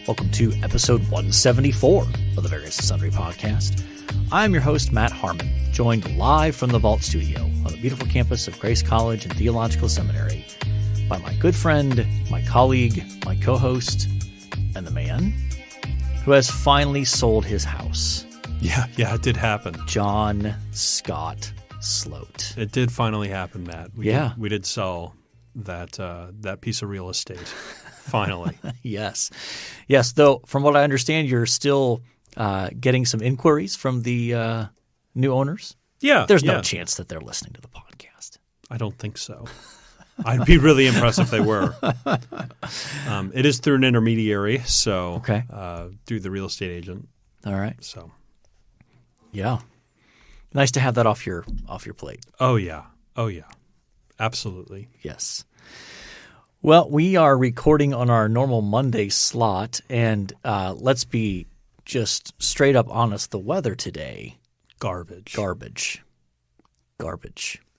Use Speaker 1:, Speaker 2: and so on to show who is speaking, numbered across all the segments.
Speaker 1: Welcome to episode 174 of the Various and Sundry podcast. I'm your host, Matt Harmon, joined live from the Vault Studio on the beautiful campus of Grace College and Theological Seminary by my good friend, my colleague, my co-host, and the man who has finally sold his house.
Speaker 2: Yeah, it did happen.
Speaker 1: John Scott Sloat.
Speaker 2: It did finally happen, Matt. We did sell that piece of real estate. Finally.
Speaker 1: Yes. Though from what I understand, you're still getting some inquiries from the new owners.
Speaker 2: Yeah.
Speaker 1: There's no chance that they're listening to the podcast.
Speaker 2: I don't think so. I'd be really impressed if they were. It is through an intermediary, so through the real estate agent.
Speaker 1: All right.
Speaker 2: So,
Speaker 1: yeah, nice to have that off your plate.
Speaker 2: Oh yeah, absolutely.
Speaker 1: Yes. Well, we are recording on our normal Monday slot, and let's be just straight up honest. The weather today,
Speaker 2: garbage.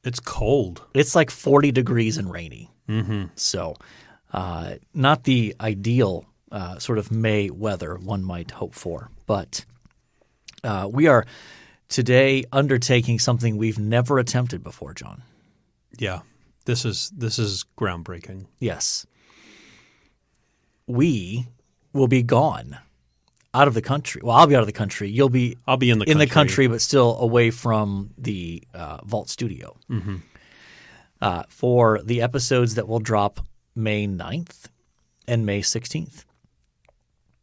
Speaker 2: It's cold.
Speaker 1: It's like 40 degrees and rainy.
Speaker 2: Mm-hmm.
Speaker 1: So not the ideal sort of May weather one might hope for. But we are today undertaking something we've never attempted before, John.
Speaker 2: Yeah, this is groundbreaking.
Speaker 1: Yes. We will be gone out of the country. Well, I'll be out of the country.
Speaker 2: I'll be in the
Speaker 1: country, but still away from the Vault Studio for the episodes that will drop May 9th and May 16th.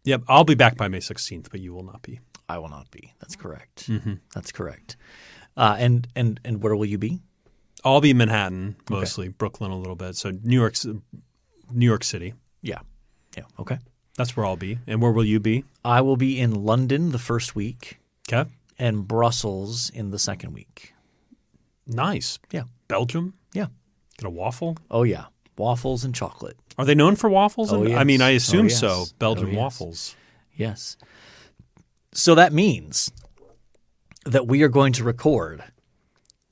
Speaker 2: Yep, I'll be back by May 16th, but you will not be.
Speaker 1: I will not be. That's correct.
Speaker 2: Mm-hmm.
Speaker 1: That's correct. And where will you be?
Speaker 2: I'll be in Manhattan mostly, Brooklyn a little bit. So New York City.
Speaker 1: Yeah. Okay.
Speaker 2: That's where I'll be. And where will you be?
Speaker 1: I will be in London the first week.
Speaker 2: Okay.
Speaker 1: And Brussels in the second week.
Speaker 2: Nice.
Speaker 1: Yeah.
Speaker 2: Belgium?
Speaker 1: Yeah.
Speaker 2: Get a waffle?
Speaker 1: Oh, yeah. Waffles and chocolate.
Speaker 2: Are they known for waffles?
Speaker 1: Oh, yes.
Speaker 2: I mean, I assume
Speaker 1: yes.
Speaker 2: so. Belgian
Speaker 1: yes.
Speaker 2: waffles.
Speaker 1: Yes. So that means that we are going to record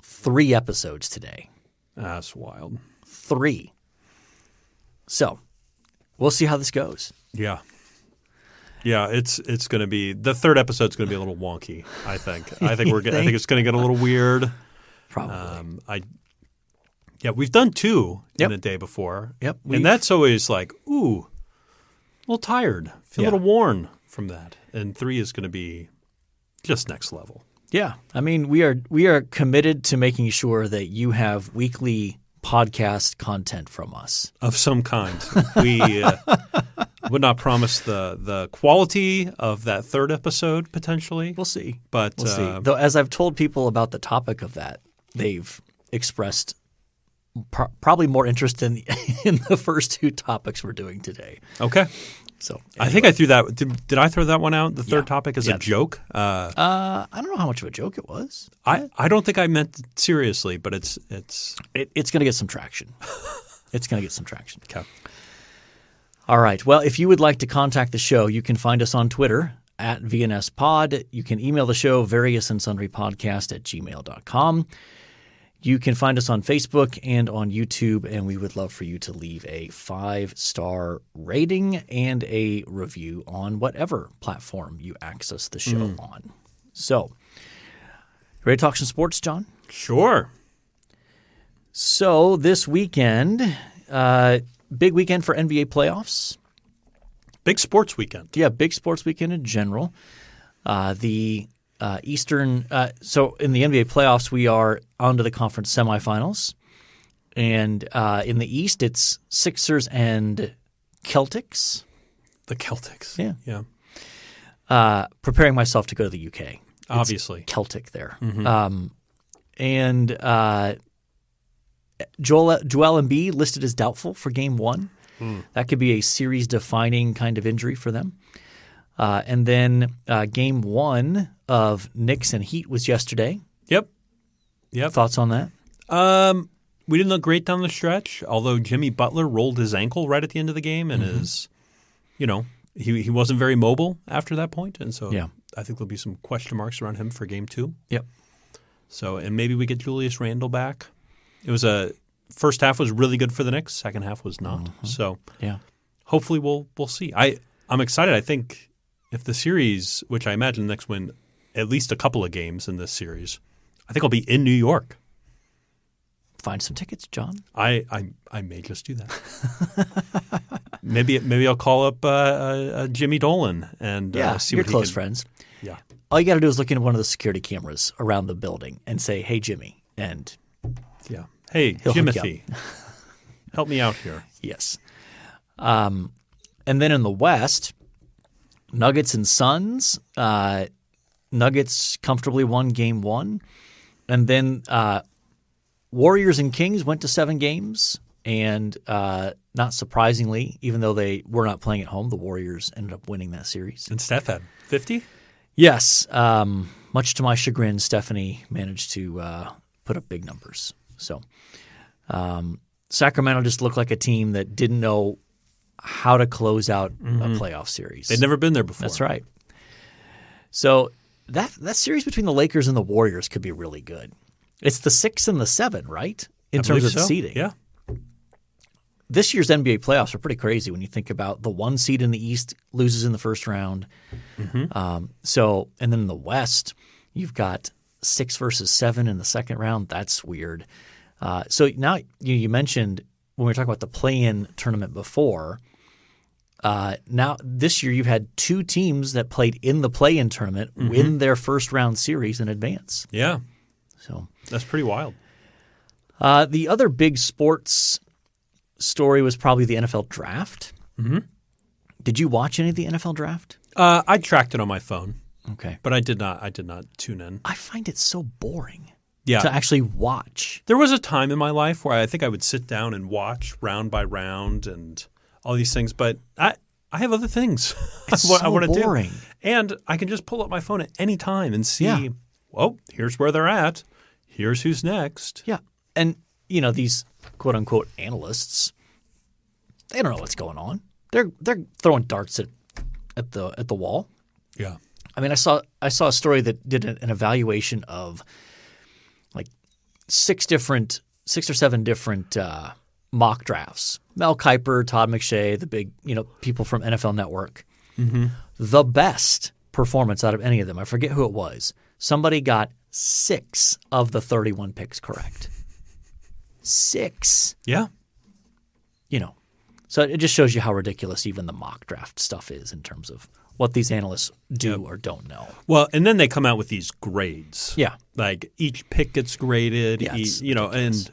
Speaker 1: 3 episodes today.
Speaker 2: That's wild.
Speaker 1: 3. So we'll see how this goes.
Speaker 2: Yeah. Yeah, it's going to be – the third episode's going to be a little wonky, I think. I think it's going to get a little weird.
Speaker 1: Probably.
Speaker 2: We've done 2 in a day before.
Speaker 1: Yep.
Speaker 2: And that's always like, ooh, a little tired. Feel a little worn from that. And 3 is going to be just next level.
Speaker 1: Yeah. I mean, we are committed to making sure that you have weekly podcast content from us.
Speaker 2: Of some kind. We would not promise the quality of that third episode potentially.
Speaker 1: We'll see.
Speaker 2: But
Speaker 1: we'll see. Though as I've told people about the topic of that, they've expressed probably more interest in the first 2 topics we're doing today.
Speaker 2: Okay.
Speaker 1: So anyway.
Speaker 2: I think I threw that. Did I throw that one out? The third topic as a joke?
Speaker 1: I don't know how much of a joke it was.
Speaker 2: I don't think I meant it seriously, but it's
Speaker 1: going to get some traction. It's going to get some traction.
Speaker 2: Okay.
Speaker 1: All right. Well, if you would like to contact the show, you can find us on Twitter at VNSPod. You can email the show variousandsundrypodcast@gmail.com. You can find us on Facebook and on YouTube, and we would love for you to leave a 5-star rating and a review on whatever platform you access the show on. So, ready to talk some sports, John?
Speaker 2: Sure.
Speaker 1: So this weekend, big weekend for NBA playoffs.
Speaker 2: Big sports weekend.
Speaker 1: Yeah, big sports weekend in general. The Eastern so in the NBA playoffs, we are on to the conference semifinals. And in the East, it's Sixers and Celtics.
Speaker 2: The Celtics.
Speaker 1: Yeah. Preparing myself to go to the UK.
Speaker 2: Obviously.
Speaker 1: It's Celtic there.
Speaker 2: Mm-hmm.
Speaker 1: And Joel Embiid listed as doubtful for Game 1. That could be a series-defining kind of injury for them. And then Game 1 of Knicks and Heat was yesterday. Yep. Thoughts on that?
Speaker 2: We didn't look great down the stretch, although Jimmy Butler rolled his ankle right at the end of the game and he wasn't very mobile after that point. And so I think there'll be some question marks around him for Game 2.
Speaker 1: Yep.
Speaker 2: So, and maybe we get Julius Randle back. It was first half was really good for the Knicks. Second half was not. So hopefully we'll see. I'm excited. I think if the series, which I imagine the Knicks win at least a couple of games in this series, I think I'll be in New York.
Speaker 1: Find some tickets, John.
Speaker 2: I may just do that. maybe I'll call up Jimmy Dolan and see
Speaker 1: your
Speaker 2: what
Speaker 1: close friends.
Speaker 2: Yeah.
Speaker 1: All you got to do is look into one of the security cameras around the building and say, "Hey, Jimmy," and
Speaker 2: hey,
Speaker 1: Jimothy,
Speaker 2: help me out here.
Speaker 1: Yes. And then in the West, Nuggets and Suns. Nuggets comfortably won Game 1, and then Warriors and Kings went to 7 games, and not surprisingly, even though they were not playing at home, the Warriors ended up winning that series.
Speaker 2: And Steph had 50?
Speaker 1: Yes. Much to my chagrin, Stephanie managed to put up big numbers. So Sacramento just looked like a team that didn't know how to close out a playoff series.
Speaker 2: They'd never been there before.
Speaker 1: That's right. So that series between the Lakers and the Warriors could be really good. It's the 6 and the 7, right? In terms of the seeding.
Speaker 2: Yeah.
Speaker 1: This year's NBA playoffs are pretty crazy when you think about the 1 seed in the East loses in the first round. And then in the West, you've got 6 versus 7 in the second round. That's weird. So now you mentioned when we were talking about the play-in tournament before. Now this year you've had 2 teams that played in the play-in tournament win their first round series in advance.
Speaker 2: Yeah.
Speaker 1: So
Speaker 2: that's pretty wild.
Speaker 1: The other big sports story was probably the NFL draft. Did you watch any of the NFL draft?
Speaker 2: I tracked it on my phone.
Speaker 1: Okay.
Speaker 2: But I did not tune in.
Speaker 1: I find it so boring
Speaker 2: to
Speaker 1: actually watch.
Speaker 2: There was a time in my life where I think I would sit down and watch round by round and all these things, but I have other things I want to do. And I can just pull up my phone at any time and see, well, here's where they're at. Here's who's next.
Speaker 1: Yeah. And, these quote-unquote analysts, they don't know what's going on. They're throwing darts at the wall.
Speaker 2: Yeah.
Speaker 1: I mean, I saw a story that did an evaluation of like 6 or 7 different mock drafts. Mel Kiper, Todd McShay, the big people from NFL Network. The best performance out of any of them, I forget who it was. Somebody got 6 of the 31 picks correct. 6.
Speaker 2: Yeah.
Speaker 1: So it just shows you how ridiculous even the mock draft stuff is in terms of what these analysts do or don't know.
Speaker 2: Well, and then they come out with these grades.
Speaker 1: Yeah.
Speaker 2: Like each pick gets graded, and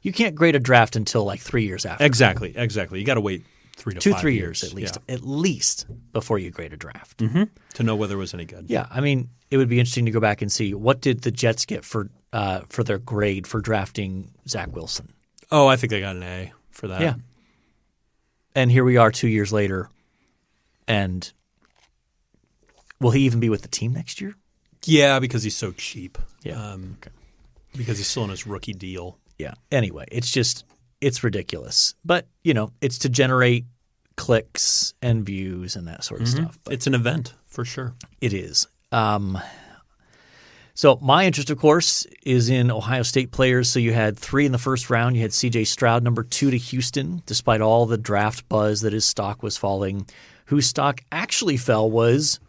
Speaker 1: you can't grade a draft until like 3 years after.
Speaker 2: Exactly. You got to wait 3 to 5 years.
Speaker 1: 3 years at least before you grade a draft.
Speaker 2: To know whether it was any good.
Speaker 1: Yeah. I mean, it would be interesting to go back and see what did the Jets get for their grade for drafting Zach Wilson.
Speaker 2: Oh, I think they got an A for that.
Speaker 1: Yeah. And here we are 2 years later, and will he even be with the team next year?
Speaker 2: Yeah, because he's so cheap.
Speaker 1: Yeah.
Speaker 2: Because he's still on his rookie deal.
Speaker 1: Yeah. Anyway, it's ridiculous. But, it's to generate clicks and views and that sort of stuff. But
Speaker 2: it's an event for sure.
Speaker 1: It is. So my interest, of course, is in Ohio State players. So you had 3 in the first round. You had C.J. Stroud, number 2 to Houston, despite all the draft buzz that his stock was falling. Whose stock actually fell was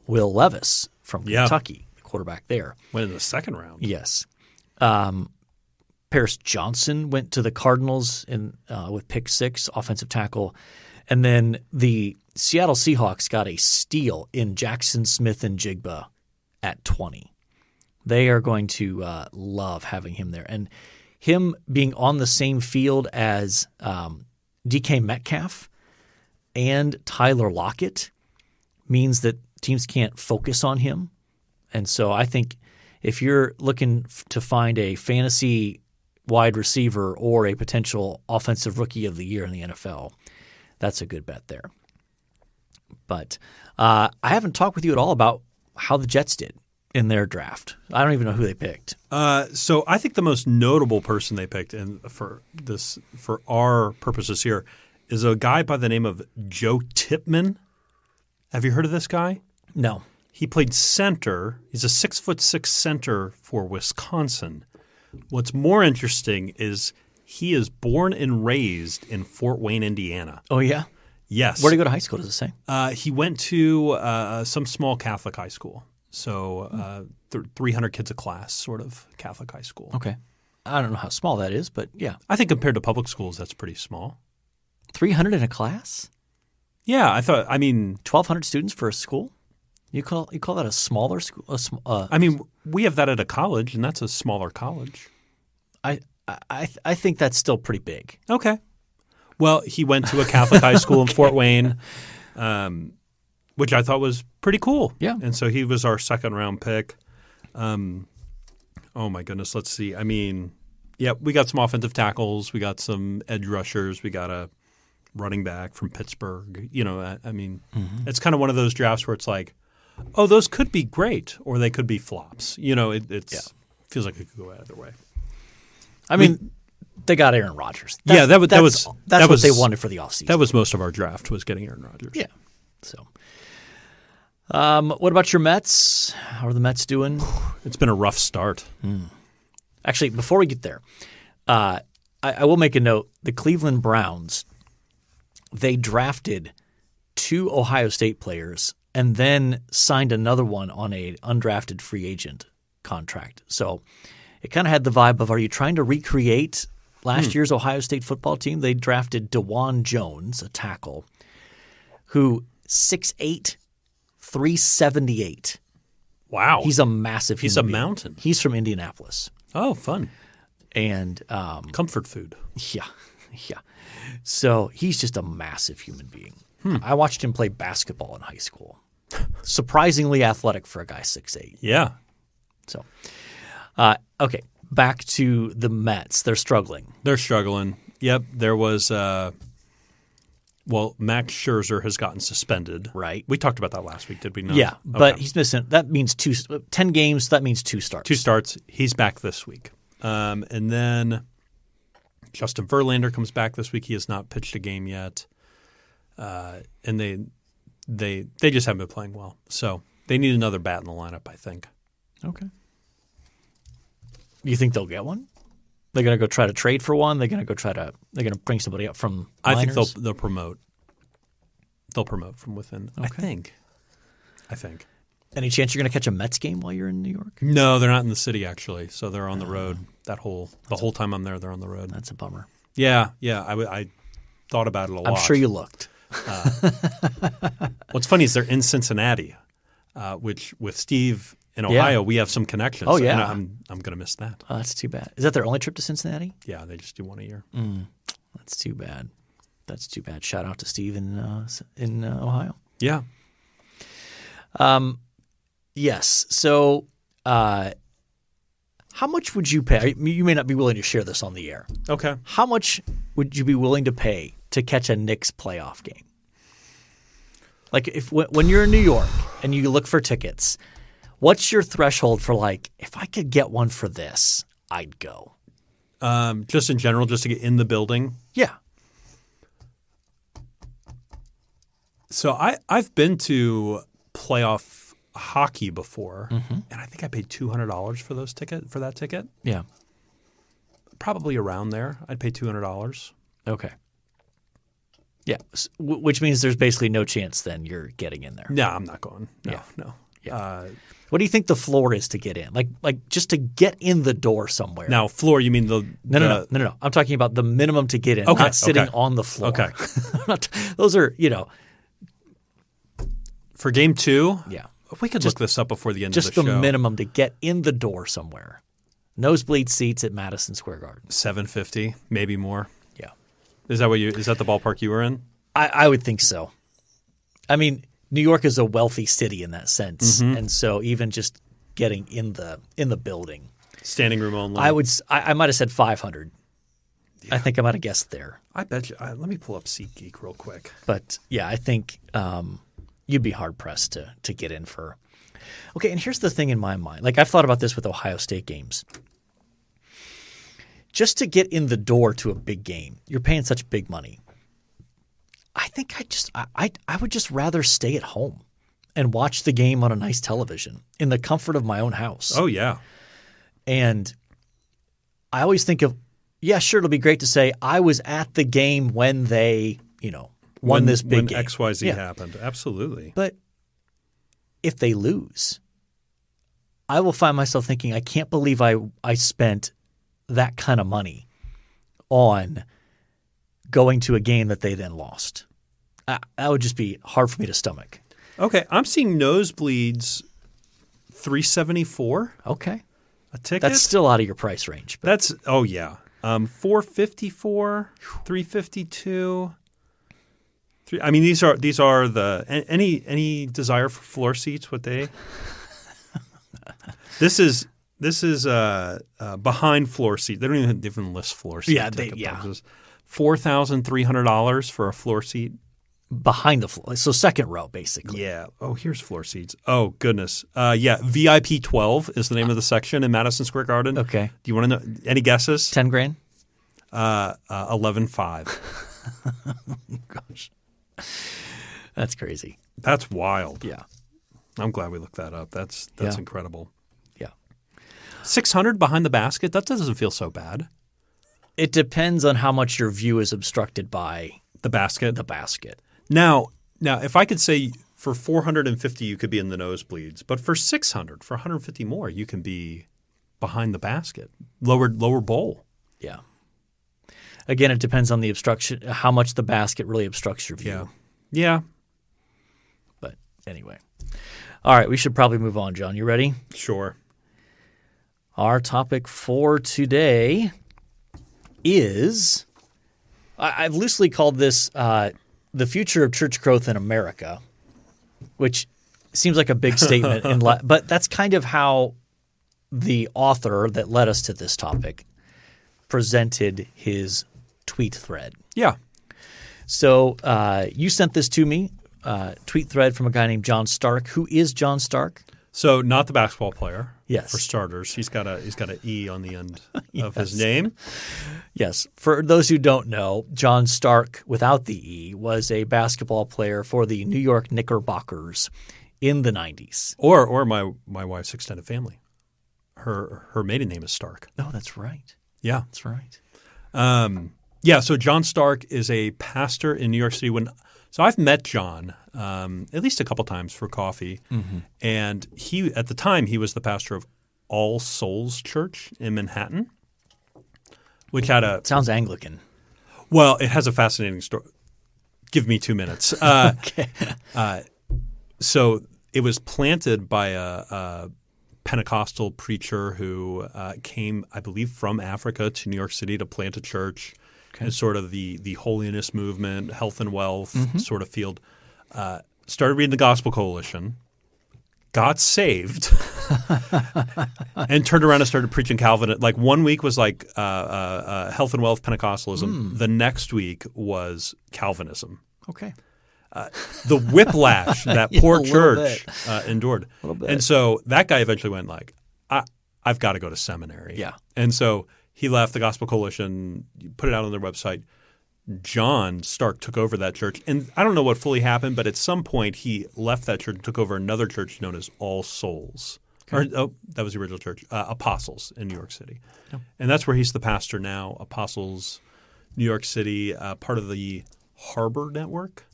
Speaker 1: Will Levis from Kentucky, the quarterback there.
Speaker 2: Went in the second round.
Speaker 1: Yes. Paris Johnson went to the Cardinals with pick 6, offensive tackle. And then the Seattle Seahawks got a steal in Jackson Smith-Njigba at 20. They are going to love having him there. And him being on the same field as DK Metcalf and Tyler Lockett means that teams can't focus on him. And so I think if you're looking to find a fantasy wide receiver or a potential offensive rookie of the year in the NFL, that's a good bet there. But I haven't talked with you at all about how the Jets did in their draft. I don't even know who they picked.
Speaker 2: So I think the most notable person they picked, and for our purposes here, is a guy by the name of Joe Tippmann. Have you heard of this guy?
Speaker 1: No.
Speaker 2: He played center. He's a 6'6" center for Wisconsin. What's more interesting is he is born and raised in Fort Wayne, Indiana.
Speaker 1: Oh, yeah?
Speaker 2: Yes.
Speaker 1: Where did he go to high school, does it say?
Speaker 2: He went to some small Catholic high school. So 300 kids a class sort of Catholic high school.
Speaker 1: Okay. I don't know how small that is, but yeah.
Speaker 2: I think compared to public schools, that's pretty small.
Speaker 1: 300 in a class?
Speaker 2: Yeah,
Speaker 1: 1,200 students for a school? You call that a smaller school?
Speaker 2: We have that at a college, and that's a smaller college.
Speaker 1: I think that's still pretty big.
Speaker 2: Okay. Well, he went to a Catholic high school in Fort Wayne, which I thought was pretty cool.
Speaker 1: Yeah.
Speaker 2: And so he was our second-round pick. Oh, my goodness. Let's see. We got some offensive tackles. We got some edge rushers. We got a running back from Pittsburgh. It's kind of one of those drafts where it's like, oh, those could be great or they could be flops. It feels like it could go either way.
Speaker 1: They got Aaron Rodgers.
Speaker 2: That's
Speaker 1: what they wanted for the offseason.
Speaker 2: That was most of our draft, was getting Aaron Rodgers.
Speaker 1: Yeah. So, what about your Mets? How are the Mets doing?
Speaker 2: It's been a rough start.
Speaker 1: Actually, before we get there, I will make a note. The Cleveland Browns, they drafted 2 Ohio State players and then signed another one on an undrafted free agent contract. So it kind of had the vibe of, are you trying to recreate last year's Ohio State football team? They drafted DeJuan Jones, a tackle, who 6'8", 378.
Speaker 2: Wow.
Speaker 1: He's a massive human being.
Speaker 2: Mountain.
Speaker 1: He's from Indianapolis.
Speaker 2: Oh, fun.
Speaker 1: And
Speaker 2: comfort food.
Speaker 1: Yeah. So he's just a massive human being. I watched him play basketball in high school. Surprisingly athletic for a guy 6'8".
Speaker 2: Yeah.
Speaker 1: So, okay, back to the Mets. They're struggling. Yep.
Speaker 2: There was Max Scherzer has gotten suspended.
Speaker 1: Right.
Speaker 2: We talked about that last week, did we not?
Speaker 1: Yeah, but he's missing. That means 10 games. That means 2 starts.
Speaker 2: 2 starts. He's back this week. And then Justin Verlander comes back this week. He has not pitched a game yet. And they just haven't been playing well. So they need another bat in the lineup, I think.
Speaker 1: Okay. You think they'll get one? They're going to go try to trade for one? They're going to bring somebody up from minors?
Speaker 2: I think they'll promote. They'll promote from within.
Speaker 1: Okay.
Speaker 2: I think.
Speaker 1: Any chance you're going to catch a Mets game while you're in New York?
Speaker 2: No, they're not in the city actually. So they're on the road. The whole time I'm there, they're on the road.
Speaker 1: That's a bummer.
Speaker 2: Yeah. I thought about it a lot.
Speaker 1: I'm sure you looked.
Speaker 2: What's funny is they're in Cincinnati, which with Steve in Ohio, we have some connections.
Speaker 1: Oh, yeah.
Speaker 2: And I'm going to miss that.
Speaker 1: Oh, that's too bad. Is that their only trip to Cincinnati?
Speaker 2: Yeah, they just do one a year.
Speaker 1: That's too bad. Shout out to Steve in Ohio.
Speaker 2: Yeah.
Speaker 1: Yes. So how much would you pay? You may not be willing to share this on the air.
Speaker 2: Okay.
Speaker 1: How much would you be willing to pay to catch a Knicks playoff game? Like when you're in New York and you look for tickets, what's your threshold for if I could get one for this, I'd go?
Speaker 2: Just in general, just to get in the building?
Speaker 1: Yeah.
Speaker 2: So I've been to playoff hockey before, and I think I paid $200 for that ticket.
Speaker 1: Yeah.
Speaker 2: Probably around there. I'd pay $200.
Speaker 1: Okay. Yeah, which means there's basically no chance then you're getting in there.
Speaker 2: No, I'm not going. No.
Speaker 1: Yeah. What do you think the floor is to get in? Like just to get in the door somewhere.
Speaker 2: Now, floor, you mean
Speaker 1: No. I'm talking about the minimum to get in, not sitting on the floor.
Speaker 2: Okay.
Speaker 1: Those are,
Speaker 2: For game 2?
Speaker 1: Yeah.
Speaker 2: We could look this up before the end of the show.
Speaker 1: Just the minimum to get in the door somewhere. Nosebleed seats at Madison Square Garden.
Speaker 2: $750, maybe more.
Speaker 1: Yeah.
Speaker 2: Is that the ballpark you were in?
Speaker 1: I would think so. I mean, New York is a wealthy city in that sense, and so even just getting in the building,
Speaker 2: standing room only.
Speaker 1: I might have said 500. Yeah. I think I might have guessed there.
Speaker 2: I bet you. Let me pull up SeatGeek real quick.
Speaker 1: But yeah, I think you'd be hard pressed to get in for. Okay, and here's the thing in my mind. I've thought about this with Ohio State games. Just to get in the door to a big game, you're paying such big money. I think I would just rather stay at home and watch the game on a nice television in the comfort of my own house.
Speaker 2: Oh, yeah.
Speaker 1: And I always think of, yeah, sure, it'll be great to say I was at the game when they, won this big game.
Speaker 2: When XYZ happened. Absolutely.
Speaker 1: But if they lose, I will find myself thinking, I can't believe I spent that kind of money on going to a game that they then lost. That would just be hard for me to stomach.
Speaker 2: Okay. I'm seeing nosebleeds $374.
Speaker 1: Okay.
Speaker 2: A ticket?
Speaker 1: That's still out of your price range. But.
Speaker 2: That's – oh, yeah. $454, $352. I mean, these are the – any desire for floor seats? What they – This is behind floor seat. They don't even list floor seat.
Speaker 1: Yeah,
Speaker 2: $4,300 for a floor seat.
Speaker 1: Behind the floor. So second row, basically.
Speaker 2: Yeah. Oh, here's floor seats. Oh, goodness. Yeah, VIP 12 is the name of the section in Madison Square Garden.
Speaker 1: Okay.
Speaker 2: Do you want to know any guesses?
Speaker 1: $10,000?
Speaker 2: 11.5.
Speaker 1: Gosh. That's crazy.
Speaker 2: That's wild.
Speaker 1: Yeah.
Speaker 2: I'm glad we looked that up. That's incredible.
Speaker 1: Yeah.
Speaker 2: 600 behind the basket? That doesn't feel so bad.
Speaker 1: It depends on how much your view is obstructed by
Speaker 2: the basket.
Speaker 1: The basket.
Speaker 2: Now, if I could say for $450 you could be in the nosebleeds, but for $600, for $150 more, you can be behind the basket, lower bowl.
Speaker 1: Yeah. Again, it depends on the obstruction, how much the basket really obstructs your view.
Speaker 2: Yeah.
Speaker 1: But anyway. All right, we should probably move on, John. You ready?
Speaker 2: Sure.
Speaker 1: Our topic for today is I've loosely called this the future of church growth in America, which seems like a big statement, but that's kind of how the author that led us to this topic presented his tweet thread.
Speaker 2: Yeah.
Speaker 1: So you sent this to me, tweet thread from a guy named John Stark. Who is John Stark?
Speaker 2: So not the basketball player.
Speaker 1: Yes.
Speaker 2: For starters. He's got an E on the end of his name.
Speaker 1: Yes. For those who don't know, John Stark, without the E, was a basketball player for the New York Knickerbockers in the 90s.
Speaker 2: Or my wife's extended family. Her maiden name is Stark.
Speaker 1: Oh, that's right.
Speaker 2: Yeah.
Speaker 1: That's right.
Speaker 2: So John Stark is a pastor in New York City. So I've met John at least a couple times for coffee, and at the time he was the pastor of All Souls Church in Manhattan, which had
Speaker 1: sounds Anglican.
Speaker 2: Well, it has a fascinating story. Give me 2 minutes.
Speaker 1: Okay.
Speaker 2: So it was planted by a Pentecostal preacher who came, I believe, from Africa to New York City to plant a church. Okay. And sort of the holiness movement, health and wealth sort of field. Started reading the Gospel Coalition, got saved, and turned around and started preaching Calvin. Like 1 week was like health and wealth Pentecostalism. The next week was Calvinism.
Speaker 1: Okay.
Speaker 2: The whiplash that poor church endured.
Speaker 1: A little bit.
Speaker 2: And so that guy eventually went like, I've got to go to seminary.
Speaker 1: Yeah.
Speaker 2: And so he left the Gospel Coalition, put it out on their website. John Stark took over that church. And I don't know what fully happened, but at some point he left that church and took over another church known as All Souls. Okay. That was the original church, Apostles in New York City. Oh. And that's where he's the pastor now, Apostles, New York City, part of the Harbor Network,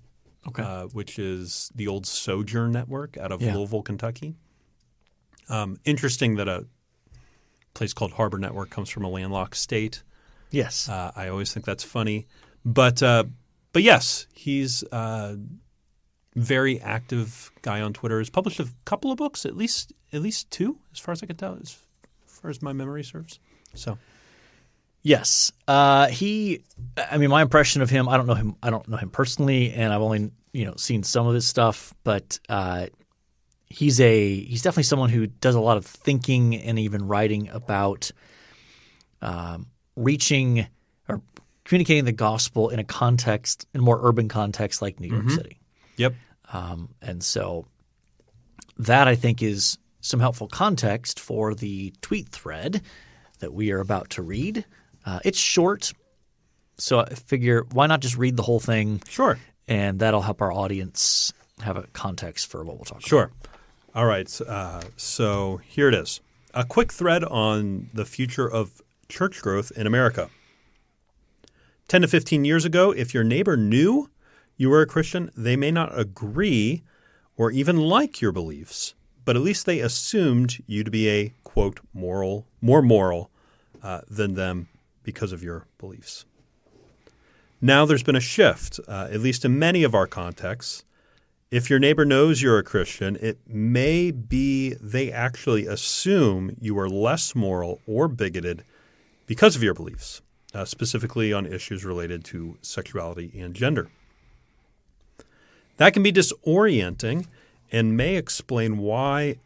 Speaker 2: which is the old Sojourn Network out of Louisville, Kentucky. Interesting that a place called Harbor Network comes from a landlocked state.
Speaker 1: Yes.
Speaker 2: I always think that's funny. But yes, he's a very active guy on Twitter. He's published a couple of books, at least two, as far as I can tell, as far as my memory serves. So,
Speaker 1: yes, my impression of him. I don't know him personally, and I've only seen some of his stuff, but he's definitely someone who does a lot of thinking and even writing about reaching or communicating the gospel in a more urban context like New York City.
Speaker 2: Yep.
Speaker 1: And so that I think is some helpful context for the tweet thread that we are about to read. It's short, so I figure why not just read the whole thing?
Speaker 2: Sure.
Speaker 1: And that'll help our audience have a context for what we'll talk about.
Speaker 2: Sure. All right. So here it is. A quick thread on the future of church growth in America. 10 to 15 years ago, if your neighbor knew you are a Christian, they may not agree or even like your beliefs, but at least they assumed you to be a, quote, more moral than them because of your beliefs. Now there's been a shift, at least in many of our contexts. If your neighbor knows you're a Christian, it may be they actually assume you are less moral or bigoted because of your beliefs, specifically on issues related to sexuality and gender. That can be disorienting and may explain why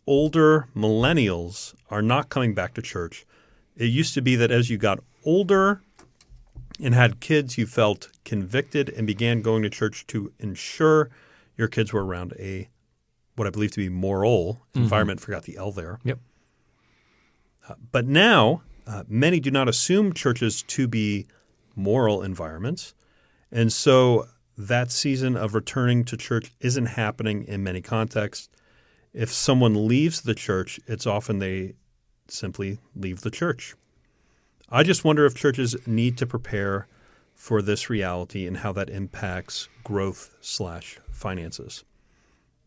Speaker 2: older millennials are not coming back to church. It used to be that as you got older and had kids, you felt convicted and began going to church to ensure your kids were around what I believe to be moral environment. Forgot the L there.
Speaker 1: Yep.
Speaker 2: But now many do not assume churches to be moral environments. And so that season of returning to church isn't happening in many contexts. If someone leaves the church, it's often they simply leave the church. I just wonder if churches need to prepare for this reality and how that impacts growth/finances.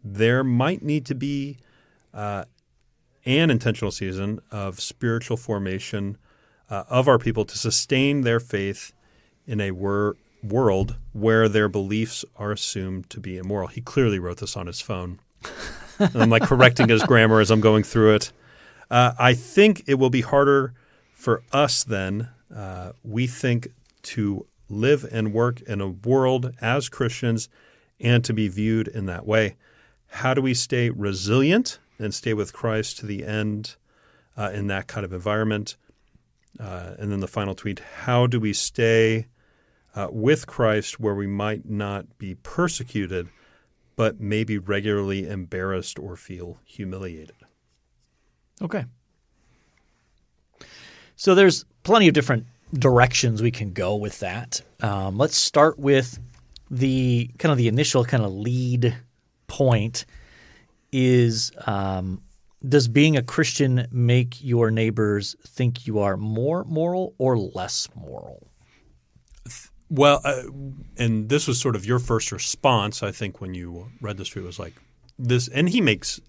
Speaker 2: There might need to be an intentional season of spiritual formation of our people to sustain their faith in a world where their beliefs are assumed to be immoral. He clearly wrote this on his phone. And I'm like correcting his grammar as I'm going through it. I think it will be harder for us then, we think, to live and work in a world as Christians and to be viewed in that way. How do we stay resilient and stay with Christ to the end in that kind of environment? And then the final tweet, how do we stay with Christ where we might not be persecuted but maybe regularly embarrassed or feel humiliated?
Speaker 1: Okay. So there's plenty of different directions we can go with that. Let's start with the initial lead point is does being a Christian make your neighbors think you are more moral or less moral?
Speaker 2: Well, and this was sort of your first response, I think, when you read this. It was like this, and he makes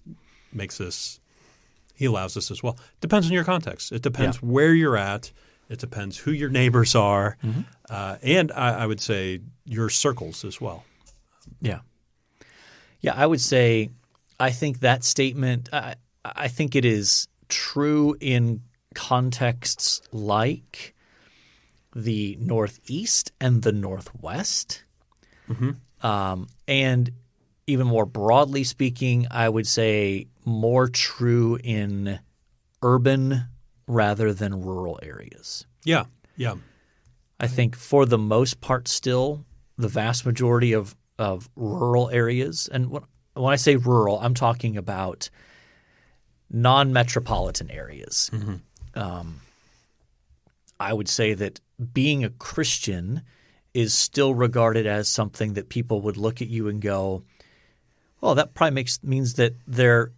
Speaker 2: this. He allows this as well. Depends on your context. It depends where you're at. It depends who your neighbors are, and I would say your circles as well.
Speaker 1: Yeah, I would say I think that statement. I think it is true in contexts like the Northeast and the Northwest. And even more broadly speaking, I would say more true in urban rather than rural areas.
Speaker 2: Yeah.
Speaker 1: I think for the most part still, the vast majority of rural areas, and when I say rural, I'm talking about non-metropolitan areas. I would say that being a Christian is still regarded as something that people would look at you and go, well, that probably means that they're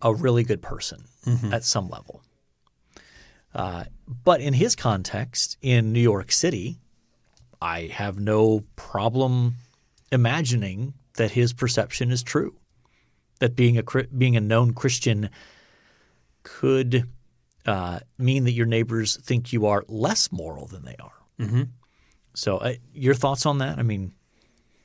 Speaker 1: a really good person at some level. But in his context, in New York City, I have no problem imagining that his perception is true, that being a known Christian could mean that your neighbors think you are less moral than they are. So your thoughts on that? I mean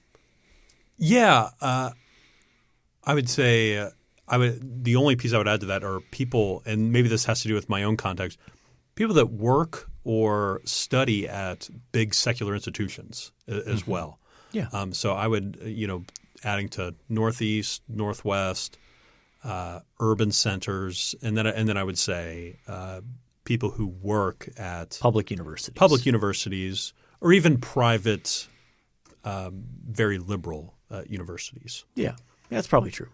Speaker 1: –
Speaker 2: Yeah. I would say the only piece I would add to that are people – and maybe this has to do with my own context – people that work or study at big secular institutions as well.
Speaker 1: Yeah.
Speaker 2: So I would adding to Northeast, Northwest, urban centers, and then I would say people who work at
Speaker 1: public universities,
Speaker 2: or even private, very liberal universities.
Speaker 1: Yeah, that's probably true.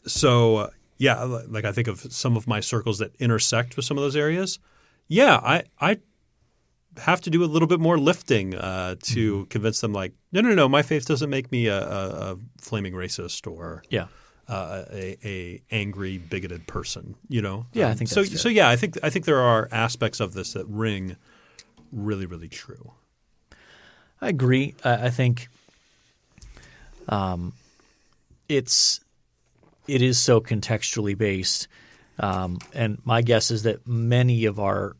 Speaker 2: So like I think of some of my circles that intersect with some of those areas. Yeah, I have to do a little bit more lifting to convince them. Like, no, my faith doesn't make me a flaming racist or a angry, bigoted person.
Speaker 1: Yeah, I think
Speaker 2: so.
Speaker 1: That's fair.
Speaker 2: So yeah, I think there are aspects of this that ring really, really true.
Speaker 1: I agree. I think it is so contextually based, and my guess is that many of our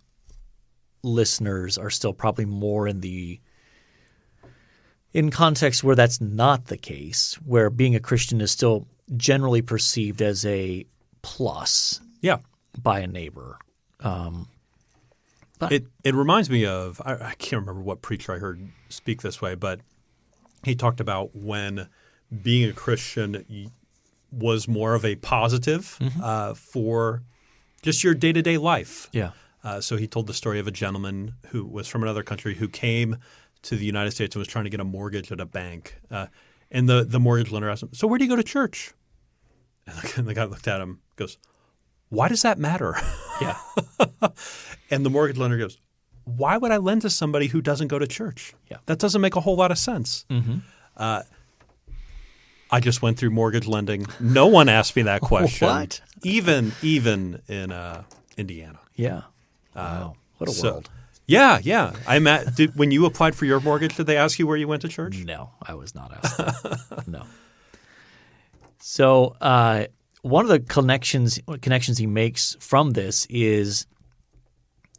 Speaker 1: listeners are still probably more in context where that's not the case, where being a Christian is still generally perceived as a plus by a neighbor.
Speaker 2: But it reminds me of I can't remember what preacher I heard speak this way, but he talked about when being a Christian was more of a positive for just your day-to-day life.
Speaker 1: Yeah.
Speaker 2: So he told the story of a gentleman who was from another country who came to the United States and was trying to get a mortgage at a bank. And the mortgage lender asked him, "So where do you go to church?" And the guy looked at him and goes, "Why does that matter?"
Speaker 1: Yeah.
Speaker 2: And the mortgage lender goes, "Why would I lend to somebody who doesn't go to church?
Speaker 1: Yeah.
Speaker 2: That doesn't make a whole lot of sense."
Speaker 1: Mm-hmm.
Speaker 2: I just went through mortgage lending. No one asked me that question.
Speaker 1: What?
Speaker 2: Even in Indiana.
Speaker 1: Yeah. Wow. What a world.
Speaker 2: Yeah. When you applied for your mortgage, did they ask you where you went to church?
Speaker 1: No, I was not asked that. No. So one of the connections he makes from this is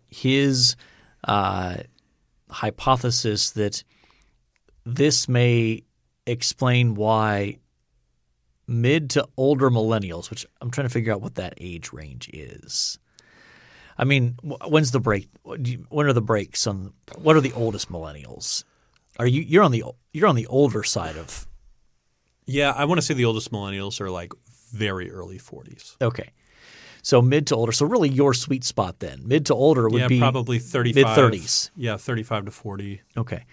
Speaker 1: his hypothesis that this may explain why mid to older millennials, which I'm trying to figure out what that age range is. I mean, when's the break? When are the breaks on? What are the oldest millennials? You're on the older side of?
Speaker 2: Yeah, I want to say the oldest millennials are like very early 40s.
Speaker 1: Okay, so mid to older. So really, your sweet spot then, mid to older would be
Speaker 2: probably 35,
Speaker 1: mid 30s.
Speaker 2: Yeah, 35 to 40.
Speaker 1: Okay,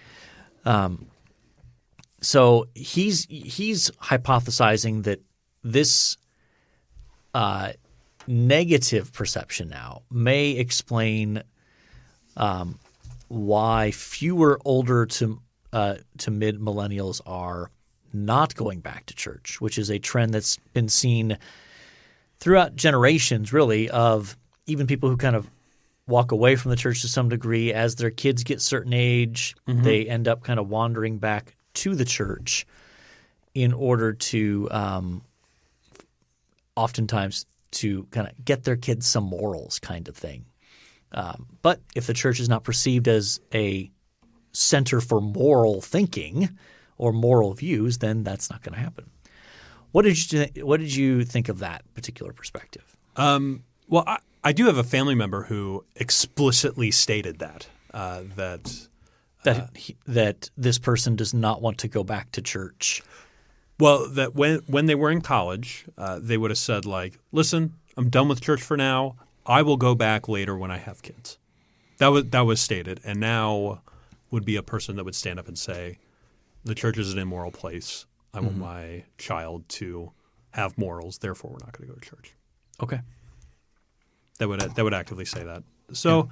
Speaker 1: so he's hypothesizing that this negative perception now may explain why fewer older to mid millennials are not going back to church, which is a trend that's been seen throughout generations, really, of even people who kind of walk away from the church to some degree. As their kids get certain age, they end up kind of wandering back to the church in order to oftentimes to kind of get their kids some morals kind of thing. But if the church is not perceived as a center for moral thinking or moral views, then that's not going to happen. What did you think of that particular perspective?
Speaker 2: Well, I do have a family member who explicitly stated that
Speaker 1: that this person does not want to go back to church.
Speaker 2: Well, that when they were in college, they would have said like, "Listen, I'm done with church for now. I will go back later when I have kids." That was stated, and now would be a person that would stand up and say, "The church is an immoral place. I want my child to have morals. Therefore, we're not going to go to church."
Speaker 1: Okay,
Speaker 2: that would actively say that. So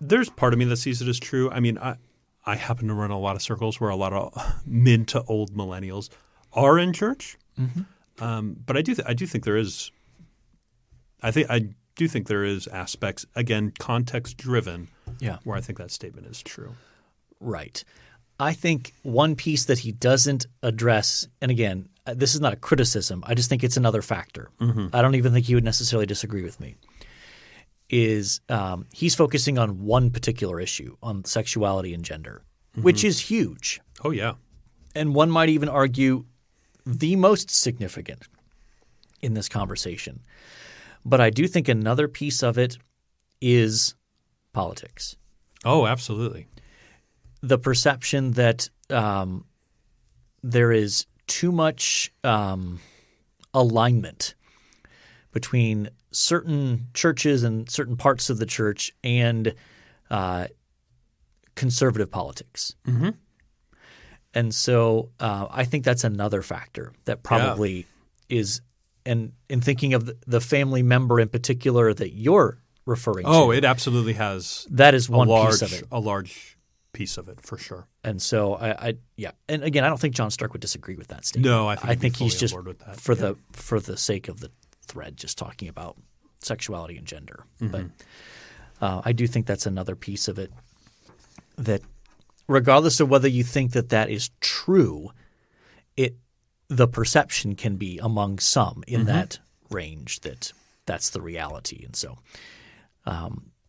Speaker 2: there's part of me that sees it as true. I mean, I happen to run a lot of circles where a lot of mid to old millennials are in church, but I do think there is. I do think there is aspects, again, context driven, where I think that statement is true.
Speaker 1: Right. I think one piece that he doesn't address, and again, this is not a criticism, I just think it's another factor. I don't even think he would necessarily disagree with me, is he's focusing on one particular issue, on sexuality and gender, which is huge.
Speaker 2: Oh, yeah.
Speaker 1: And one might even argue the most significant in this conversation. But I do think another piece of it is politics.
Speaker 2: Oh, absolutely.
Speaker 1: The perception that there is too much alignment between certain churches and certain parts of the church and conservative politics. And so I think that's another factor that probably is – and in thinking of the family member in particular that you're referring to.
Speaker 2: Oh, it absolutely has.
Speaker 1: That is one piece of it.
Speaker 2: A large piece of it for sure.
Speaker 1: And so and again, I don't think John Stark would disagree with that statement.
Speaker 2: No, I think
Speaker 1: he's just
Speaker 2: with that.
Speaker 1: for the sake of the thread, just talking about sexuality and gender. But I do think that's another piece of it that regardless of whether you think that that is true, the perception can be among some in that range that that's the reality. And so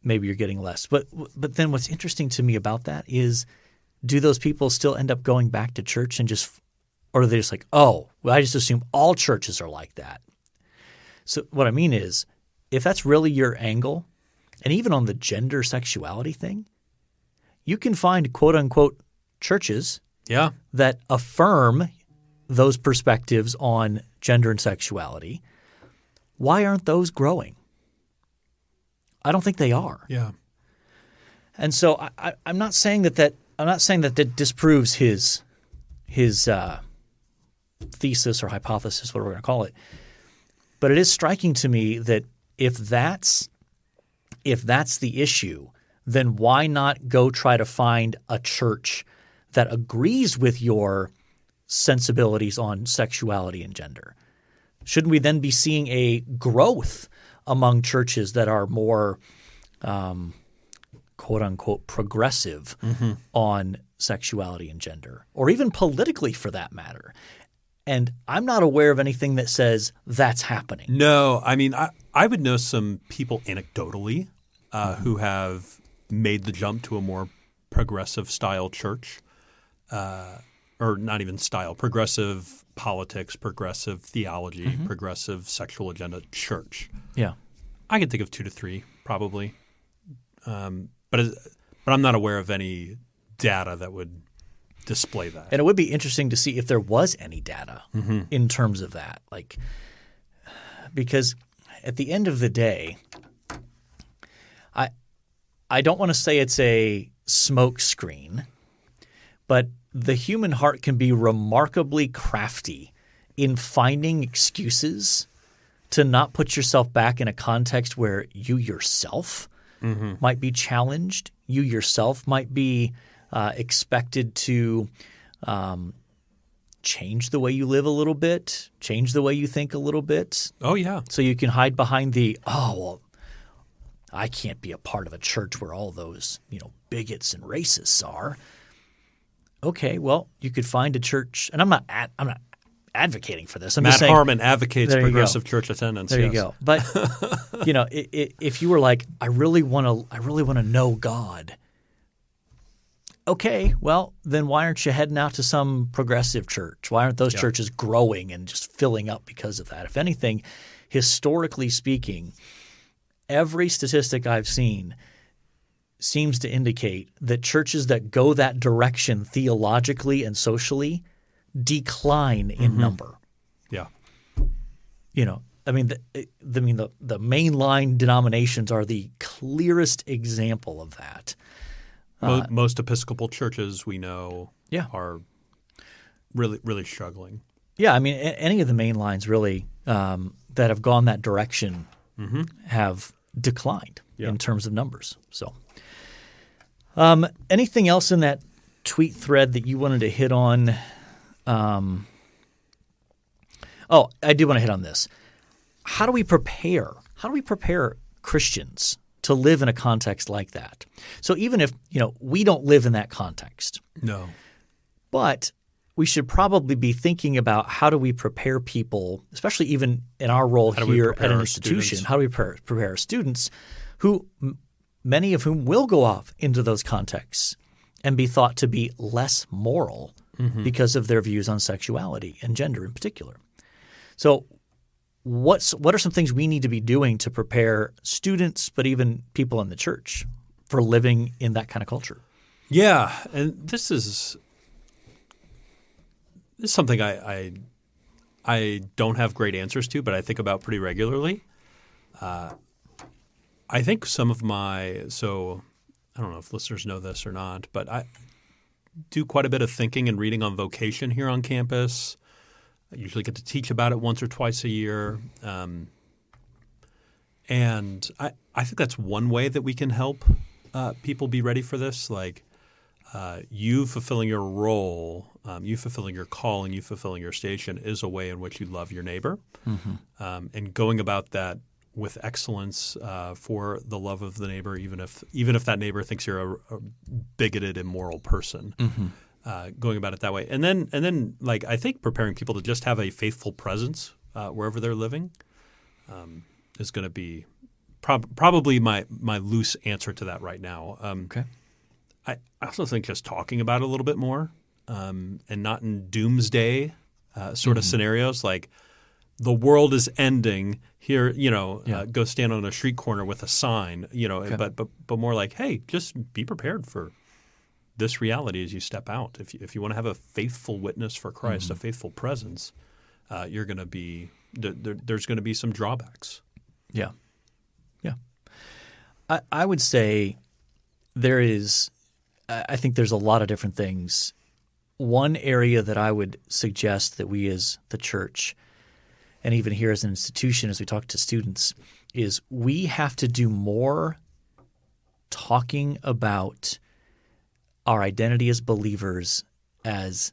Speaker 1: maybe you're getting less. But then what's interesting to me about that is, do those people still end up going back to church and or are they just like, oh, well, I just assume all churches are like that? So what I mean is, if that's really your angle, and even on the gender sexuality thing, you can find quote-unquote churches that affirm those perspectives on gender and sexuality. Why aren't those growing? I don't think they are.
Speaker 2: Yeah.
Speaker 1: And so I'm not saying that disproves his thesis or hypothesis, whatever we're going to call it. But it is striking to me that if that's the issue, then why not go try to find a church that agrees with your sensibilities on sexuality and gender? Shouldn't we then be seeing a growth among churches that are more quote-unquote progressive on sexuality and gender, or even politically for that matter? And I'm not aware of anything that says that's happening.
Speaker 2: No. I mean, I would know some people anecdotally who have made the jump to a more progressive style church, or not even style, progressive politics, progressive theology, progressive sexual agenda church.
Speaker 1: Yeah.
Speaker 2: I can think of 2 to 3 probably. But I'm not aware of any data that would display that.
Speaker 1: And it would be interesting to see if there was any data in terms of that. Because at the end of the day, I don't want to say it's a smoke screen, but the human heart can be remarkably crafty in finding excuses to not put yourself back in a context where you yourself might be challenged. You yourself might be expected to change the way you live a little bit, change the way you think a little bit.
Speaker 2: Oh, yeah.
Speaker 1: So you can hide behind I can't be a part of a church where all those, bigots and racists are. Okay, well, you could find a church, and I'm not advocating for this. I'm
Speaker 2: Matt
Speaker 1: just saying,
Speaker 2: Harmon advocates progressive church attendance.
Speaker 1: There you go. But if you were like, I really want to know God. Okay, well, then why aren't you heading out to some progressive church? Why aren't those churches growing and just filling up because of that? If anything, historically speaking, every statistic I've seen seems to indicate that churches that go that direction theologically and socially decline in number.
Speaker 2: Yeah.
Speaker 1: The mainline denominations are the clearest example of that.
Speaker 2: Most Episcopal churches we know are really, really struggling.
Speaker 1: Yeah, I mean, any of the main lines really that have gone that direction have declined in terms of numbers. So, anything else in that tweet thread that you wanted to hit on? I do want to hit on this. How do we prepare Christians to live in a context like that? So even if, we don't live in that context.
Speaker 2: No.
Speaker 1: But we should probably be thinking about how do we prepare people, especially even in our role here at an institution, how do we prepare our students who many of whom will go off into those contexts and be thought to be less moral because of their views on sexuality and gender in particular. So what are some things we need to be doing to prepare students, but even people in the church, for living in that kind of culture?
Speaker 2: Yeah, and this is something I don't have great answers to, but I think about pretty regularly. I think some of I don't know if listeners know this or not, but I do quite a bit of thinking and reading on vocation here on campus. I usually get to teach about it once or twice a year. And I think that's one way that we can help people be ready for this. Like you fulfilling your role, you fulfilling your calling, you fulfilling your station is a way in which you love your neighbor. And going about that with excellence for the love of the neighbor, even if that neighbor thinks you're a bigoted, immoral person. Going about it that way, and then like I think preparing people to just have a faithful presence wherever they're living is going to be probably my loose answer to that right now.
Speaker 1: Okay.
Speaker 2: I also think just talking about it a little bit more and not in doomsday sort of scenarios like the world is ending here, go stand on a street corner with a sign, but more like, hey, just be prepared for this reality as you step out. If you want to have a faithful witness for Christ, a faithful presence, you're going to be there's going to be some drawbacks.
Speaker 1: Yeah. I would say I think there's a lot of different things. One area that I would suggest that we as the church and even here as an institution as we talk to students is we have to do more talking about our identity as believers as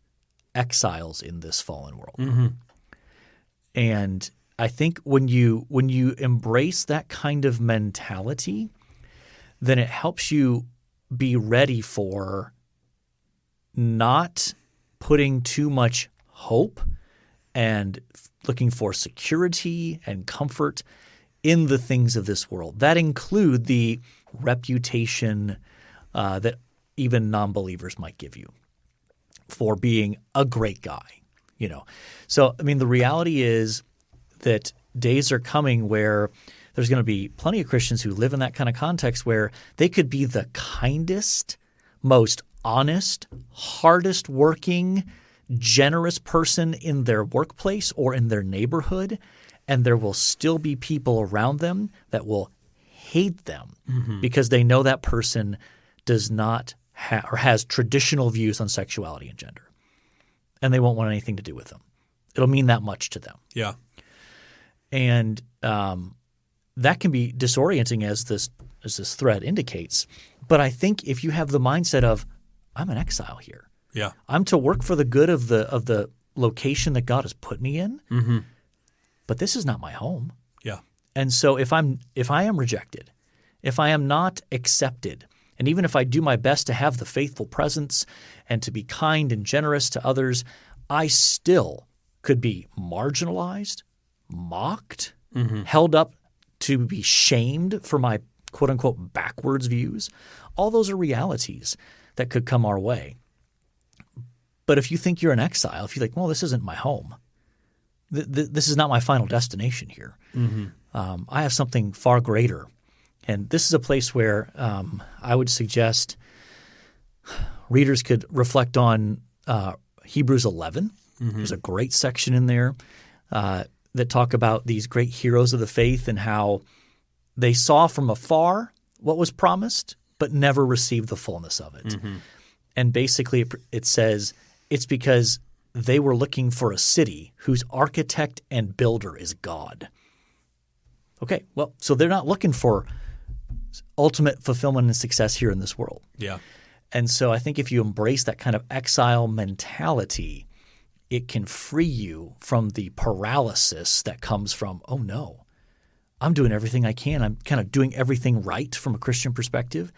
Speaker 1: exiles in this fallen world. And I think when you embrace that kind of mentality, then it helps you be ready for not putting too much hope and looking for security and comfort in the things of this world. That include the reputation that even non-believers might give you for being a great guy, So, I mean, the reality is that days are coming where there's going to be plenty of Christians who live in that kind of context where they could be the kindest, most honest, hardest working, generous person in their workplace or in their neighborhood, and there will still be people around them that will hate them because they know that person does not or has traditional views on sexuality and gender, and they won't want anything to do with them. It'll mean that much to them.
Speaker 2: Yeah.
Speaker 1: And that can be disorienting as this thread indicates. But I think if you have the mindset of I'm an exile here.
Speaker 2: Yeah.
Speaker 1: I'm to work for the good of the location that God has put me in. But this is not my home.
Speaker 2: Yeah.
Speaker 1: And so if I am rejected, if I am not accepted, and even if I do my best to have the faithful presence and to be kind and generous to others, I still could be marginalized, mocked, held up to be shamed for my quote-unquote backwards views. All those are realities that could come our way. But if you think you're an exile, if you're like, well, this isn't my home, this is not my final destination here. I have something far greater. And this is a place where I would suggest readers could reflect on Hebrews 11. There's a great section in there that talk about these great heroes of the faith and how they saw from afar what was promised but never received the fullness of it. And basically it says it's because they were looking for a city whose architect and builder is God. Okay, well, so they're not looking for ultimate fulfillment and success here in this world.
Speaker 2: Yeah.
Speaker 1: And so I think if you embrace that kind of exile mentality, it can free you from the paralysis that comes from, oh no, I'm doing everything I can. I'm kind of doing everything right from a Christian perspective,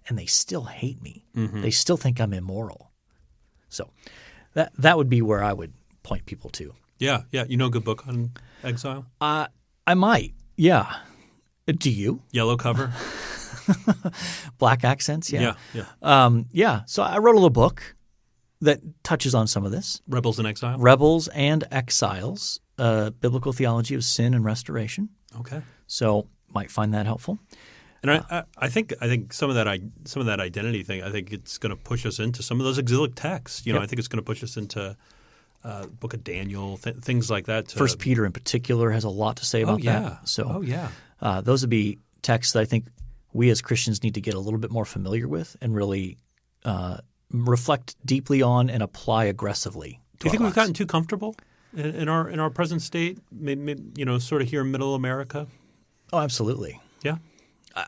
Speaker 1: and they still hate me. They still think I'm immoral. So that would be where I would point people to.
Speaker 2: Yeah. You know a good book on exile?
Speaker 1: I might. Yeah. Do you?
Speaker 2: Yellow cover.
Speaker 1: Black accents. Yeah.
Speaker 2: Yeah.
Speaker 1: So I wrote a little book that touches on some of this.
Speaker 2: Rebels and Exile?
Speaker 1: Rebels and Exiles, Biblical Theology of Sin and Restoration.
Speaker 2: Okay.
Speaker 1: So might find that helpful.
Speaker 2: And I think some of that identity thing, I think it's going to push us into some of those exilic texts. I think it's going to push us into Book of Daniel, things like that.
Speaker 1: First Peter in particular has a lot to say about that. So those would be texts that I think we as Christians need to get a little bit more familiar with and really reflect deeply on and apply aggressively.
Speaker 2: Do you think we've gotten too comfortable in our present state? Maybe, sort of here in Middle America.
Speaker 1: Oh, absolutely.
Speaker 2: Yeah.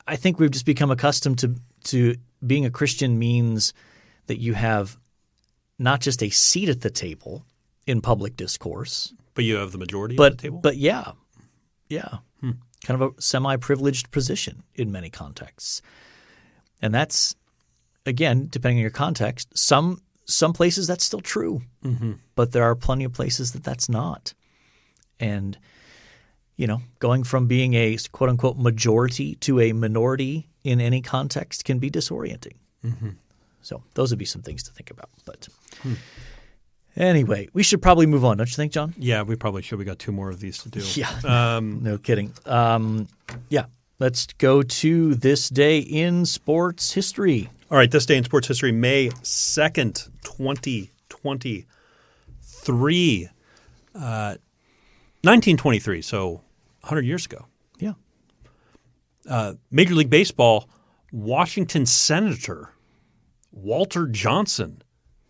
Speaker 1: I think we've just become accustomed to being a Christian means that you have not just a seat at the table in public discourse,
Speaker 2: but you have the majority at the table.
Speaker 1: But yeah. kind of a semi-privileged position in many contexts. And that's, again, depending on your context, some places that's still true, but there are plenty of places that that's not. And, going from being a quote-unquote majority to a minority in any context can be disorienting. So those would be some things to think about. But anyway, we should probably move on, don't you think, John?
Speaker 2: Yeah, we probably should. We got 2 more of these to do.
Speaker 1: Yeah, no kidding. Let's go to this day in sports history.
Speaker 2: All right, this day in sports history, May 2nd, 2023. 1923, so 100 years ago.
Speaker 1: Yeah.
Speaker 2: Major League Baseball, Washington Senator Walter Johnson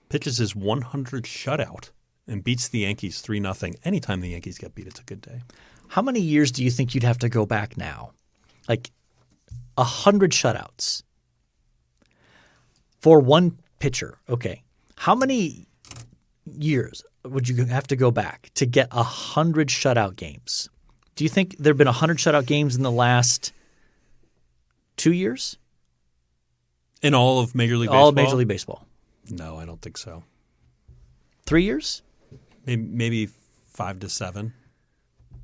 Speaker 2: pitches his 100th shutout and beats the Yankees 3-0. Anytime the Yankees get beat, it's a good day.
Speaker 1: How many years do you think you'd have to go back now? Like 100 shutouts for one pitcher. Okay. How many years would you have to go back to get 100 shutout games? Do you think there have been 100 shutout games in the last 2 years?
Speaker 2: In all of Major League Baseball?
Speaker 1: All of Major League Baseball.
Speaker 2: No, I don't think so.
Speaker 1: 3 years?
Speaker 2: Maybe 5 to 7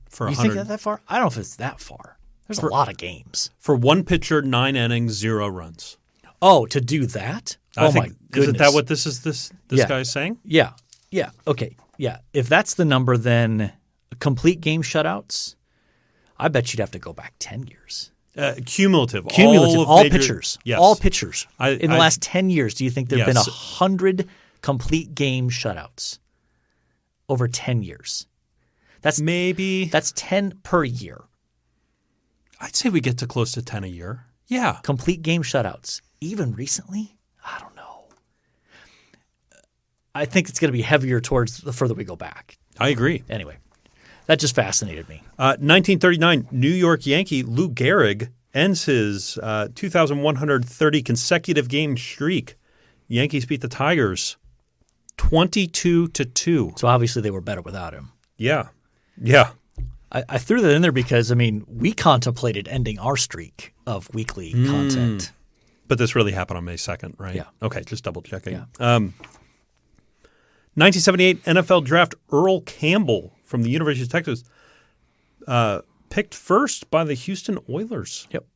Speaker 2: for 100.
Speaker 1: You think that far? I don't know if it's that far. There's a lot of games.
Speaker 2: For one pitcher, 9 innings, 0 runs.
Speaker 1: Oh, to do that? My goodness.
Speaker 2: Isn't that what this guy's saying?
Speaker 1: Yeah. Yeah. Okay. Yeah. If that's the number, then complete game shutouts, I bet you'd have to go back 10 years.
Speaker 2: Cumulative.
Speaker 1: All pitchers.
Speaker 2: Yes.
Speaker 1: All pitchers. In the last 10 years, do you think there have been 100 complete game shutouts over 10 years? That's 10 per year.
Speaker 2: I'd say we get to close to 10 a year. Yeah.
Speaker 1: Complete game shutouts. Even recently? I don't know. I think it's going to be heavier towards the further we go back.
Speaker 2: I agree.
Speaker 1: Anyway, that just fascinated me.
Speaker 2: 1939, New York Yankee Lou Gehrig ends his 2,130 consecutive game streak. Yankees beat the Tigers 22-2.
Speaker 1: So obviously they were better without him.
Speaker 2: Yeah. Yeah.
Speaker 1: I threw that in there because, we contemplated ending our streak of weekly content.
Speaker 2: But this really happened on May 2nd, right?
Speaker 1: Yeah.
Speaker 2: Okay, just double checking.
Speaker 1: Yeah.
Speaker 2: 1978 NFL draft, Earl Campbell from the University of Texas, picked first by the Houston Oilers.
Speaker 1: Yep.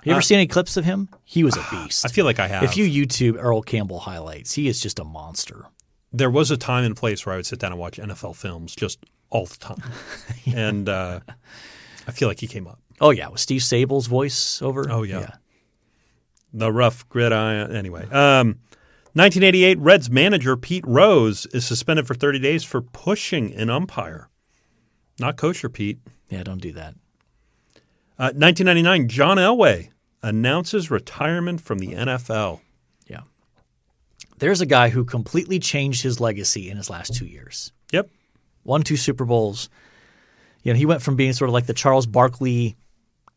Speaker 1: You ever seen any clips of him? He was a beast.
Speaker 2: I feel like I have.
Speaker 1: If you YouTube Earl Campbell highlights, he is just a monster.
Speaker 2: There was a time and place where I would sit down and watch NFL films just all the time. And I feel like he came up.
Speaker 1: Oh, yeah. With Steve Sable's voice over.
Speaker 2: Oh, yeah. The rough gridiron. Anyway. 1988, Reds manager Pete Rose is suspended for 30 days for pushing an umpire. Not kosher, Pete.
Speaker 1: Yeah, don't do that.
Speaker 2: 1999, John Elway announces retirement from the NFL.
Speaker 1: Yeah. There's a guy who completely changed his legacy in his last 2 years.
Speaker 2: Yep.
Speaker 1: Won 2 Super Bowls. He went from being sort of like the Charles Barkley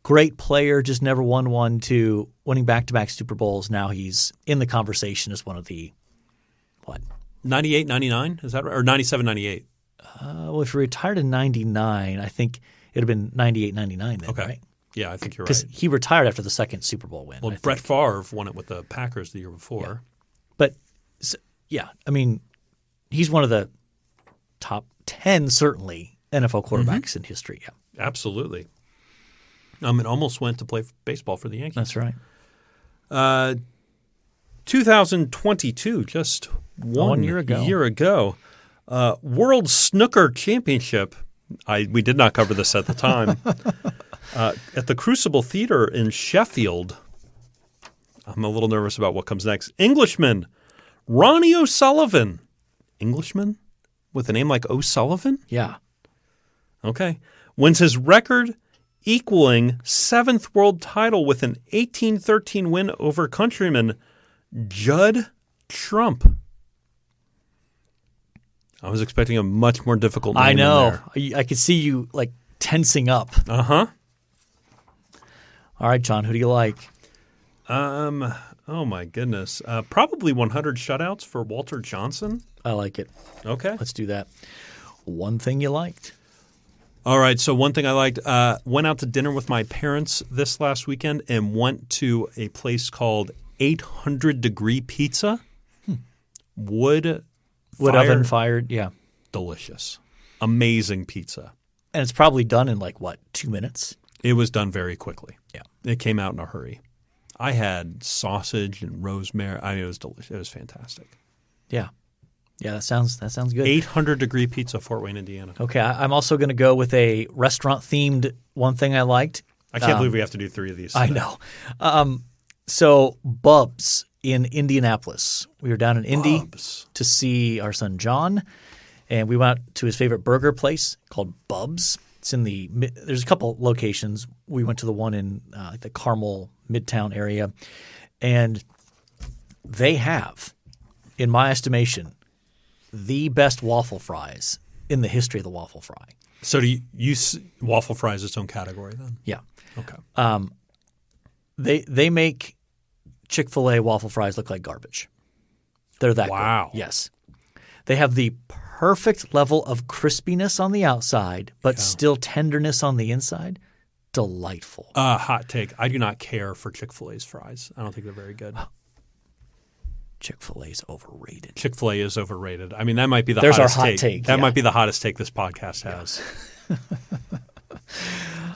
Speaker 1: great player, just never won one, to winning back-to-back Super Bowls. Now he's in the conversation as one of the,
Speaker 2: 98, 99? Is that right? Or 97, 98?
Speaker 1: Well, if he retired in 99, I think it would have been 98, 99 then, right?
Speaker 2: Yeah, I think you're right.
Speaker 1: Because he retired after the second Super Bowl win.
Speaker 2: Well, Brett Favre won it with the Packers the year before.
Speaker 1: Yeah. But, he's one of the top 10, certainly, NFL quarterbacks in history. Yeah,
Speaker 2: absolutely. It almost went to play baseball for the Yankees.
Speaker 1: That's right.
Speaker 2: 2022, just one year ago. World Snooker Championship. We did not cover this at the time. At the Crucible Theater in Sheffield. I'm a little nervous about what comes next. Englishman Ronnie O'Sullivan. Englishman with a name like O'Sullivan?
Speaker 1: Yeah.
Speaker 2: Okay. Wins his record equaling 7th world title with an 18-13 win over countryman Judd Trump. I was expecting a much more difficult name.
Speaker 1: I know. I could see you tensing up.
Speaker 2: Uh-huh.
Speaker 1: All right, John, who do you like?
Speaker 2: Oh my goodness. Probably 100 shutouts for Walter Johnson.
Speaker 1: I like it.
Speaker 2: Okay.
Speaker 1: Let's do that. One thing you liked.
Speaker 2: All right. So one thing I liked, went out to dinner with my parents this last weekend and went to a place called 800 Degree Pizza. Wood
Speaker 1: oven fired. Yeah.
Speaker 2: Delicious. Amazing pizza.
Speaker 1: And it's probably done in 2 minutes?
Speaker 2: It was done very quickly.
Speaker 1: Yeah.
Speaker 2: It came out in a hurry. I had sausage and rosemary. It was delicious. It was fantastic.
Speaker 1: Yeah. Yeah, that sounds good.
Speaker 2: 800 Degree Pizza, Fort Wayne, Indiana.
Speaker 1: Okay, I'm also going to go with a restaurant-themed one thing I liked.
Speaker 2: I can't believe we have to do 3 of these today.
Speaker 1: I know. So Bubs in Indianapolis. We were down in Indy to see our son John, and we went out to his favorite burger place called Bubs. It's in there's a couple locations. We went to the one in the Carmel Midtown area, and they have, in my estimation, the best waffle fries in the history of the waffle fry.
Speaker 2: So do you waffle fry is its own category then?
Speaker 1: Yeah.
Speaker 2: Okay.
Speaker 1: They make Chick-fil-A waffle fries look like garbage. They're that
Speaker 2: wow.
Speaker 1: good. Yes. They have the perfect level of crispiness on the outside, but still tenderness on the inside. Delightful.
Speaker 2: Hot take. I do not care for Chick-fil-A's fries. I don't think they're very good.
Speaker 1: Chick-fil-A is overrated.
Speaker 2: Chick-fil-A is overrated. I mean, that might be the
Speaker 1: There's
Speaker 2: hottest
Speaker 1: our hot take.
Speaker 2: That might be the hottest take this podcast has.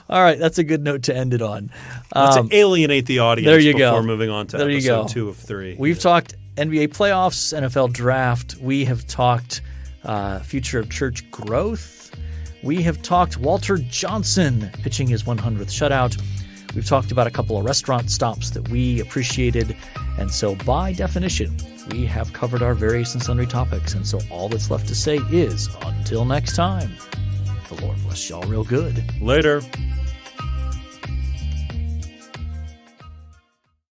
Speaker 1: All right, that's a good note to end it on.
Speaker 2: Let's alienate the audience
Speaker 1: there you
Speaker 2: before
Speaker 1: go.
Speaker 2: moving on to
Speaker 1: there
Speaker 2: episode 2 of 3.
Speaker 1: We've talked NBA playoffs, NFL draft. We have talked future of church growth. We have talked Walter Johnson pitching his 100th shutout. We've talked about a couple of restaurant stops that we appreciated. And so by definition, we have covered our various and sundry topics. And so all that's left to say is, until next time, the Lord bless y'all real good.
Speaker 2: Later.